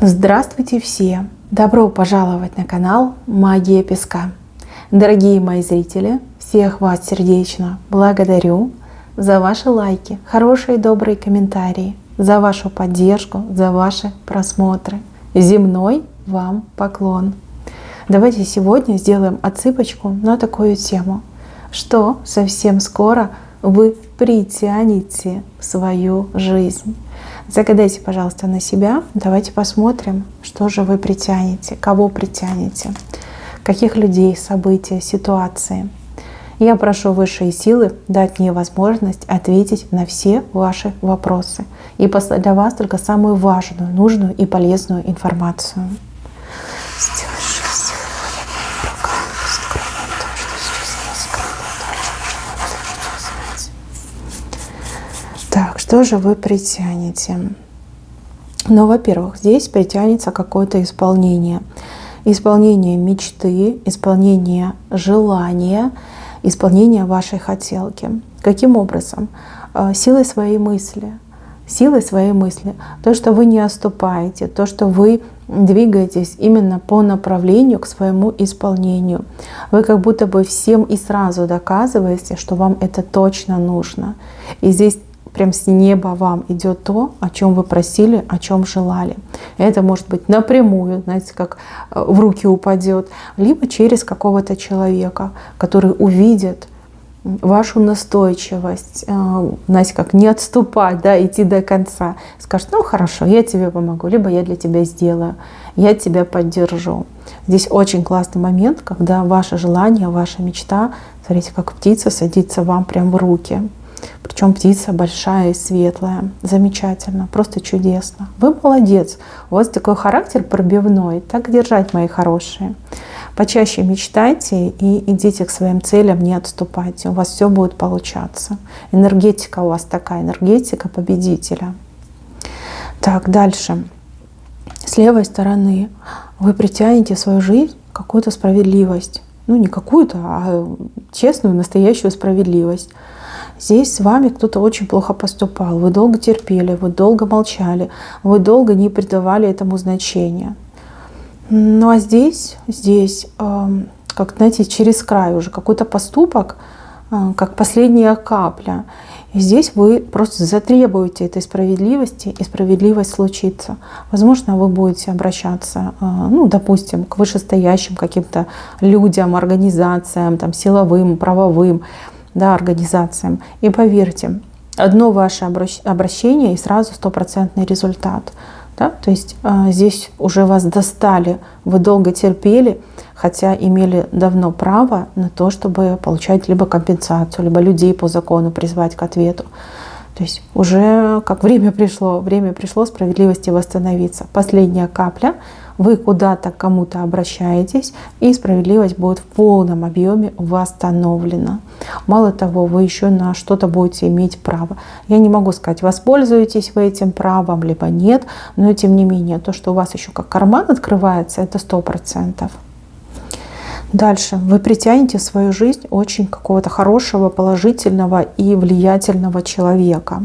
Здравствуйте все! Добро пожаловать на канал Магия Песка. Дорогие мои зрители, всех вас сердечно благодарю за ваши лайки, хорошие и добрые комментарии, за вашу поддержку, за ваши просмотры. Земной вам поклон! Давайте сегодня сделаем отсыпочку на такую тему, что совсем скоро вы притянете в свою жизнь. Загадайте, пожалуйста, на себя. Давайте посмотрим, что же вы притянете, кого притянете, каких людей, события, ситуации. Я прошу высшие силы дать мне возможность ответить на все ваши вопросы и послать для вас только самую важную, нужную и полезную информацию. Так, что же вы притянете? Ну, во-первых, здесь притянется какое-то исполнение. Исполнение мечты, исполнение желания, исполнение вашей хотелки. Каким образом? Силой своей мысли. Силой своей мысли. То, что вы не отступаете, то, что вы двигаетесь именно по направлению к своему исполнению. Вы как будто бы всем и сразу доказываете, что вам это точно нужно. И здесь прям с неба вам идет то, о чем вы просили, о чем желали. Это может быть напрямую, знаете, как в руки упадет, либо через какого-то человека, который увидит вашу настойчивость, знаете, как не отступать, да, идти до конца. Скажет: ну хорошо, я тебе помогу, либо я для тебя сделаю, я тебя поддержу. Здесь очень классный момент, когда ваше желание, ваша мечта, смотрите, как птица садится вам прям в руки. Причем птица большая и светлая. Замечательно, просто чудесно. Вы молодец. У вас такой характер пробивной. Так держать, мои хорошие. Почаще мечтайте и идите к своим целям, не отступайте. У вас все будет получаться. Энергетика у вас такая, энергетика победителя. Так, дальше. С левой стороны вы притянете в свою жизнь какую-то справедливость. Ну, не какую-то, а честную, настоящую справедливость. Здесь с вами кто-то очень плохо поступал, вы долго терпели, вы долго молчали, вы долго не придавали этому значения. Ну а здесь, как, знаете, через край уже какой-то поступок, как последняя капля. И здесь вы просто затребуете этой справедливости, и справедливость случится. Возможно, вы будете обращаться, ну, допустим, к вышестоящим каким-то людям, организациям, там, силовым, правовым, да, организациям. И поверьте, одно ваше обращение и сразу стопроцентный результат. Да? То есть здесь уже вас достали, вы долго терпели, хотя имели давно право на то, чтобы получать либо компенсацию, либо людей по закону призвать к ответу. То есть уже как время пришло справедливости восстановиться. Последняя капля. Вы куда-то к кому-то обращаетесь, и справедливость будет в полном объеме восстановлена. Мало того, вы еще на что-то будете иметь право. Я не могу сказать, воспользуетесь вы этим правом, либо нет, но тем не менее, то, что у вас еще как карман открывается, это 100%. Дальше. Вы притянете в свою жизнь очень какого-то хорошего, положительного и влиятельного человека.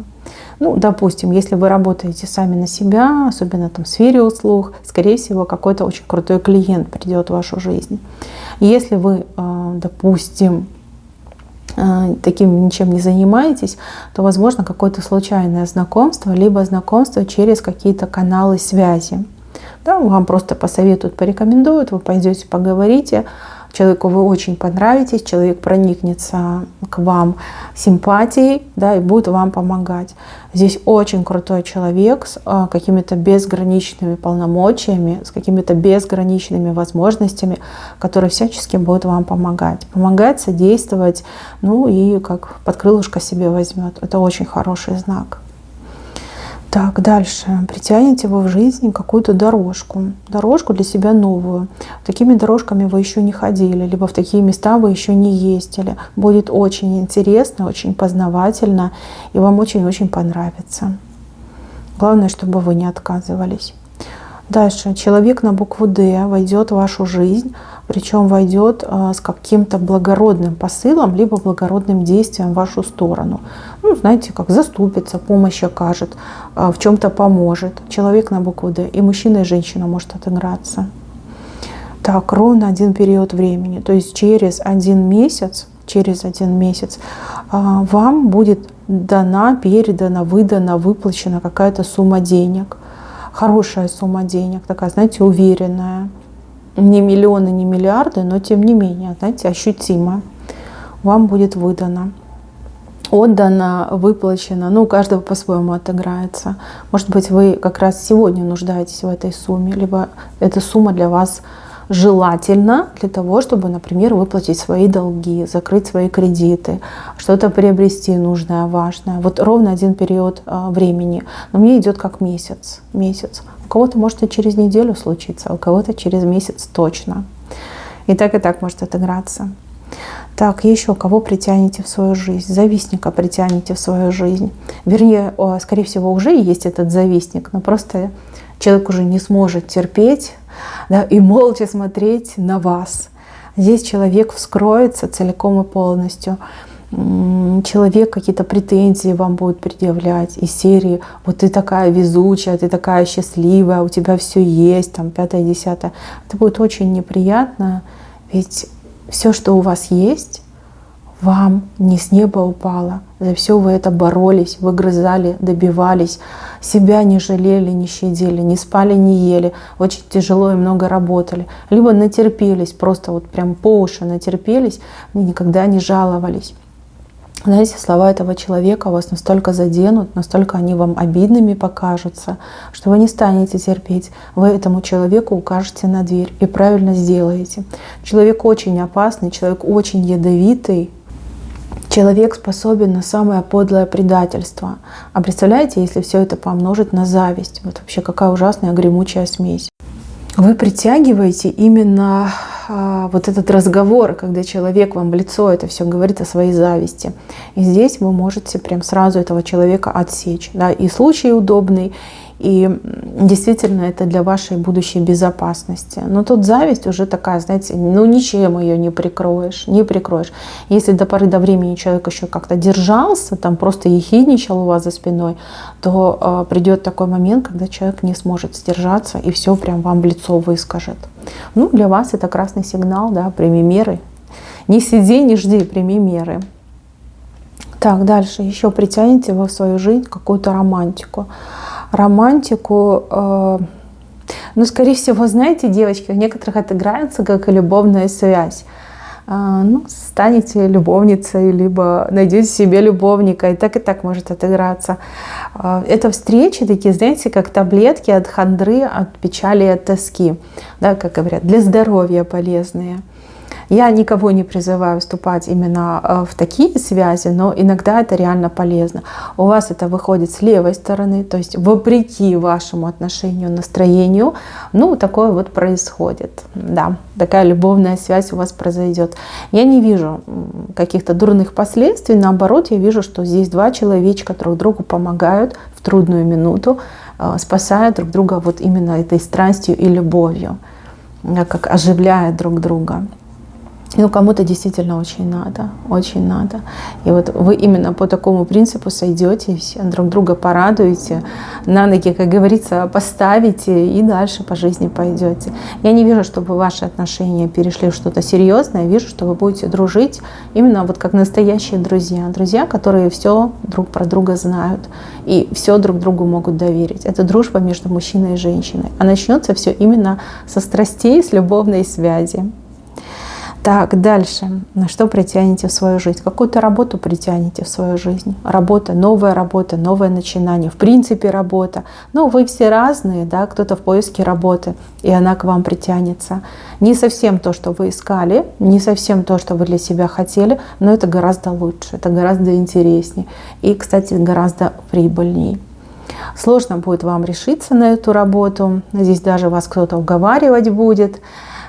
Ну, допустим, если вы работаете сами на себя, особенно там в сфере услуг, скорее всего, какой-то очень крутой клиент придет в вашу жизнь. Если вы, допустим, таким ничем не занимаетесь, то, возможно, какое-то случайное знакомство, либо знакомство через какие-то каналы связи. Да, вам просто посоветуют, порекомендуют, вы пойдете, поговорите, человеку вы очень понравитесь, человек проникнется к вам симпатией, да, и будет вам помогать. Здесь очень крутой человек с какими-то безграничными полномочиями, с какими-то безграничными возможностями, который всячески будет вам помогать. Помогать, содействовать, ну и как под крылышко себе возьмет. Это очень хороший знак. Так, дальше. Притянете вы в жизни какую-то дорожку для себя новую. Такими дорожками вы еще не ходили, либо в такие места вы еще не ездили. Будет очень интересно, очень познавательно, и вам очень-очень понравится. Главное, чтобы вы не отказывались. Дальше. Человек на букву «Д» войдет в вашу жизнь, причем войдет с каким-то благородным посылом, либо благородным действием в вашу сторону. Ну, знаете, как заступится, помощь окажет, в чем-то поможет. Человек на букву «Д». И мужчина, и женщина может отыграться. Так, ровно один период времени. То есть через один месяц вам будет дана, передана, выдана, выплачена какая-то сумма денег. Хорошая сумма денег, такая, знаете, уверенная. Не миллионы, не миллиарды, но тем не менее, знаете, ощутимо вам будет выдано. Отдано, выплачено. Ну, у каждого по-своему отыграется. Может быть, вы как раз сегодня нуждаетесь в этой сумме, либо эта сумма для вас желательно для того, чтобы, например, выплатить свои долги, закрыть свои кредиты, что-то приобрести нужное, важное. Вот ровно один период времени. Но мне идет как месяц. У кого-то может и через неделю случиться, а у кого-то через месяц точно. И так может отыграться. Так, еще кого притянете в свою жизнь? Завистника притянете в свою жизнь. Вернее, скорее всего, уже есть этот завистник, но просто человек уже не сможет терпеть, да, и молча смотреть на вас. Здесь человек вскроется целиком и полностью. Человек какие-то претензии вам будет предъявлять из серии: вот ты такая везучая, ты такая счастливая, у тебя все есть, там, 5-10. Это будет очень неприятно, ведь все, что у вас есть, вам не с неба упало. За все вы это боролись, выгрызали, добивались, себя не жалели, не щадили, не спали, не ели, очень тяжело и много работали. Либо натерпелись, просто вот прям по уши натерпелись, никогда не жаловались. Знаете, слова этого человека вас настолько заденут, настолько они вам обидными покажутся, что вы не станете терпеть. Вы этому человеку укажете на дверь и правильно сделаете. Человек очень опасный, человек очень ядовитый. Человек способен на самое подлое предательство. А представляете, если все это помножить на зависть? Вот вообще какая ужасная гремучая смесь. Вы притягиваете именно вот этот разговор, когда человек вам в лицо это все говорит о своей зависти. И здесь вы можете прям сразу этого человека отсечь. Да? И случай удобный, и действительно это для вашей будущей безопасности. Но тут зависть уже такая, знаете, ну ничем ее не прикроешь. Если до поры до времени человек еще как-то держался, там просто ехидничал у вас за спиной, то придет такой момент, когда человек не сможет сдержаться и все прям вам в лицо выскажет. Ну, для вас это красный сигнал, да, прими меры. Не сиди, не жди, прими меры. Так, дальше еще притянете вы в свою жизнь какую-то романтику. Ну, скорее всего, знаете, девочки, у некоторых отыграется как и любовная связь. Ну, станете любовницей, либо найдете себе любовника, и так может отыграться. Это встречи такие, знаете, как таблетки от хандры, от печали, от тоски, да, как говорят, для здоровья полезные. Я никого не призываю вступать именно в такие связи, но иногда это реально полезно. У вас это выходит с левой стороны, то есть вопреки вашему отношению, настроению, ну, такое вот происходит. Да, такая любовная связь у вас произойдет. Я не вижу каких-то дурных последствий, наоборот, я вижу, что здесь два человечка друг другу помогают в трудную минуту, спасая друг друга вот именно этой страстью и любовью, как оживляя друг друга. Ну, кому-то действительно очень надо. И вот вы именно по такому принципу сойдетесь, друг друга порадуете, на ноги, как говорится, поставите и дальше по жизни пойдете. Я не вижу, чтобы ваши отношения перешли в что-то серьезное. Я вижу, что вы будете дружить именно вот как настоящие друзья. Друзья, которые все друг про друга знают и все друг другу могут доверить. Это дружба между мужчиной и женщиной. А начнется все именно со страстей, с любовной связи. Так, дальше. На что притянете в свою жизнь? Какую-то работу притянете в свою жизнь. Работа, новое начинание. В принципе, работа. Но вы все разные, да, кто-то в поиске работы, и она к вам притянется. Не совсем то, что вы искали, не совсем то, что вы для себя хотели, но это гораздо лучше, это гораздо интереснее. И, кстати, гораздо прибыльнее. Сложно будет вам решиться на эту работу. Здесь даже вас кто-то уговаривать будет.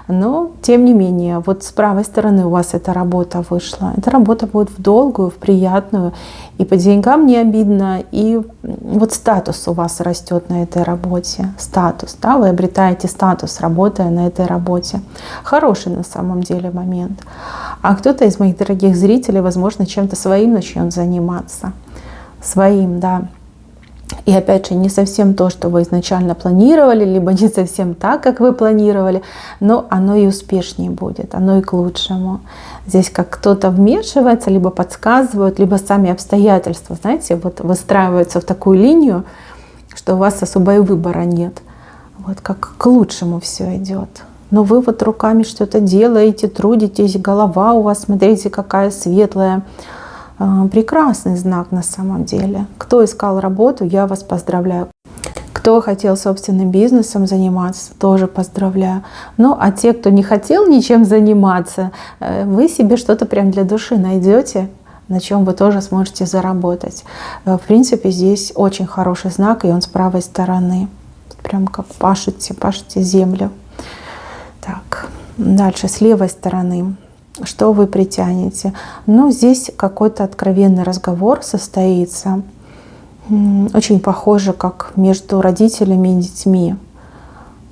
Но, тем не менее, вот с правой стороны у вас эта работа вышла. Эта работа будет в долгую, в приятную, и по деньгам не обидно, и вот статус у вас растет на этой работе. Статус, да, вы обретаете статус, работая на этой работе. Хороший на самом деле момент. А кто-то из моих дорогих зрителей, возможно, чем-то своим начнет заниматься. Своим, да. И опять же, не совсем то, что вы изначально планировали, либо не совсем так, как вы планировали, но оно и успешнее будет, оно и к лучшему. Здесь как кто-то вмешивается, либо подсказывают, либо сами обстоятельства, знаете, вот выстраиваются в такую линию, что у вас особо и выбора нет. Вот как к лучшему все идет. Но вы вот руками что-то делаете, трудитесь, голова у вас, смотрите, какая светлая. Прекрасный знак на самом деле. Кто искал работу, я вас поздравляю. Кто хотел собственным бизнесом заниматься, тоже поздравляю. Ну, а те, кто не хотел ничем заниматься, вы себе что-то прям для души найдете, на чем вы тоже сможете заработать. В принципе, здесь очень хороший знак, и он с правой стороны. Прям как пашете землю. Так, дальше с левой стороны. Что вы притянете? Ну, здесь какой-то откровенный разговор состоится. Очень похоже, как между родителями и детьми.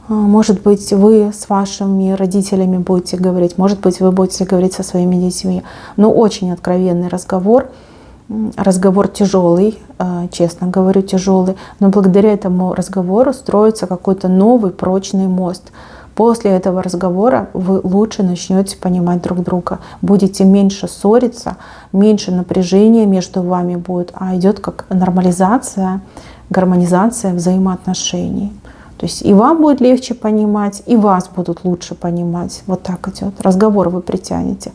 Может быть, вы с вашими родителями будете говорить, может быть, вы будете говорить со своими детьми. Но очень откровенный разговор. Разговор тяжелый, честно говорю, тяжелый. Но благодаря этому разговору строится какой-то новый прочный мост. После этого разговора вы лучше начнете понимать друг друга. Будете меньше ссориться, меньше напряжения между вами будет, а идет как нормализация, гармонизация взаимоотношений. То есть и вам будет легче понимать, и вас будут лучше понимать. Вот так идет. Разговор вы притянете.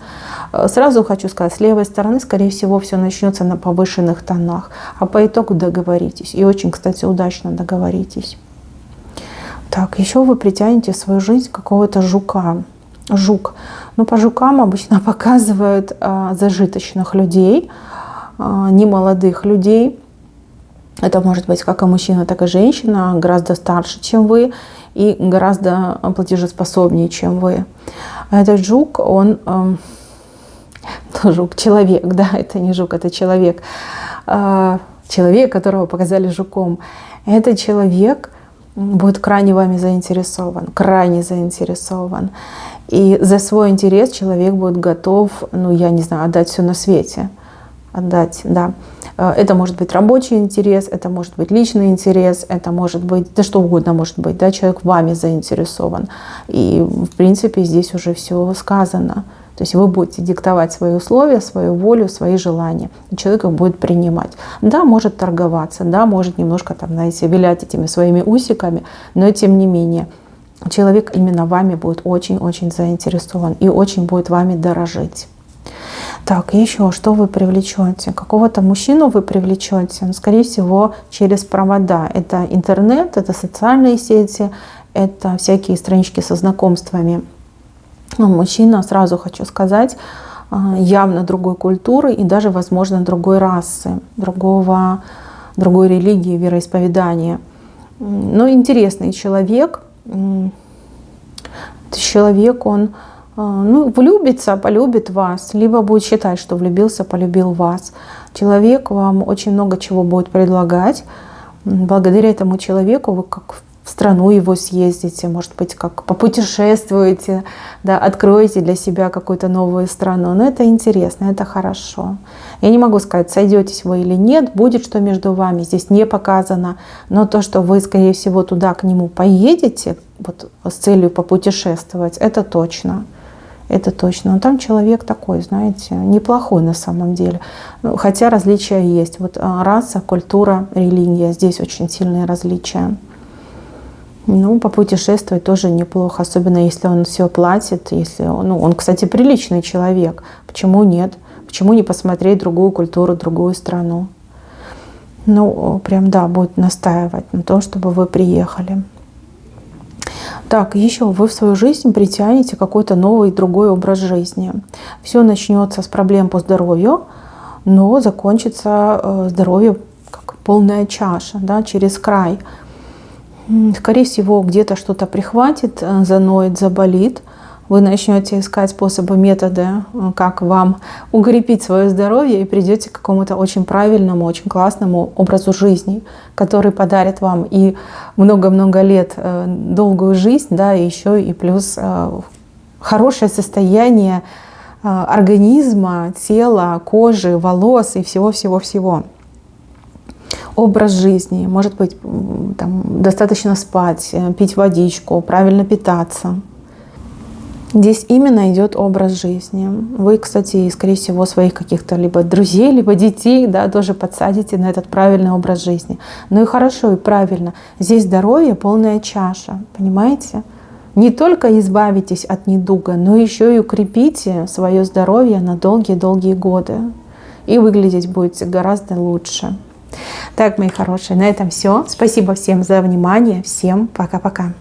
Сразу хочу сказать, с левой стороны, скорее всего, все начнется на повышенных тонах. А по итогу договоритесь. И очень, кстати, удачно договоритесь. Так, еще вы притянете в свою жизнь какого-то жука. Жук. Ну, по жукам обычно показывают зажиточных людей, немолодых людей. Это может быть как и мужчина, так и женщина, гораздо старше, чем вы, и гораздо платежеспособнее, чем вы. Этот жук, он жук, человек, да, это не жук, это человек. Человек, которого показали жуком. Этот человек будет крайне вами заинтересован, крайне заинтересован. И за свой интерес человек будет готов, ну, я не знаю, отдать все на свете. Отдать, да. Это может быть рабочий интерес, это может быть личный интерес, это может быть, да что угодно может быть, да, человек вами заинтересован. И, в принципе, здесь уже все сказано. То есть вы будете диктовать свои условия, свою волю, свои желания. И человек их будет принимать. Да, может торговаться, да, может немножко там, знаете, вилять этими своими усиками, но тем не менее человек именно вами будет очень-очень заинтересован и очень будет вами дорожить. Так, еще что вы привлечете? Какого-то мужчину вы привлечете, скорее всего, через провода. Это интернет, это социальные сети, это всякие странички со знакомствами. Но мужчина, сразу хочу сказать, явно другой культуры и даже, возможно, другой расы, другой религии, вероисповедания. Но интересный человек. Человек, он влюбится, полюбит вас, либо будет считать, что влюбился, полюбил вас. Человек вам очень много чего будет предлагать. Благодаря этому человеку вы как в страну его съездите, может быть, как попутешествуете, да, откроете для себя какую-то новую страну. Но это интересно, это хорошо. Я не могу сказать, сойдетесь вы или нет, будет что между вами, здесь не показано. Но то, что вы, скорее всего, туда к нему поедете, вот, с целью попутешествовать, это точно. Это точно. Но там человек такой, знаете, неплохой на самом деле. Хотя различия есть. Вот раса, культура, религия. Здесь очень сильные различия. Попутешествовать тоже неплохо, особенно если он все платит, если он, кстати, приличный человек. Почему нет? Почему не посмотреть другую культуру, другую страну? Прям да, будет настаивать на том, чтобы вы приехали. Так, еще вы в свою жизнь притянете какой-то новый, другой образ жизни. Все начнется с проблем по здоровью, но закончится здоровье как полная чаша, да, через край. Скорее всего, где-то что-то прихватит, заноет, заболит. вы начнете искать способы, методы, как вам укрепить свое здоровье, и придете к какому-то очень правильному, очень классному образу жизни, который подарит вам и много-много лет долгую жизнь, да, и еще и плюс хорошее состояние организма, тела, кожи, волос и всего-всего-всего. Образ жизни, может быть, там, достаточно спать, пить водичку, правильно питаться. Здесь именно идет образ жизни. Вы, кстати, скорее всего, своих каких-то либо друзей, либо детей, да, тоже подсадите на этот правильный образ жизни. Ну и хорошо, и правильно. Здесь здоровье полная чаша, понимаете? Не только избавитесь от недуга, но еще и укрепите свое здоровье на долгие-долгие годы. И выглядеть будете гораздо лучше. Так, мои хорошие, на этом все. Спасибо всем за внимание. Всем пока-пока.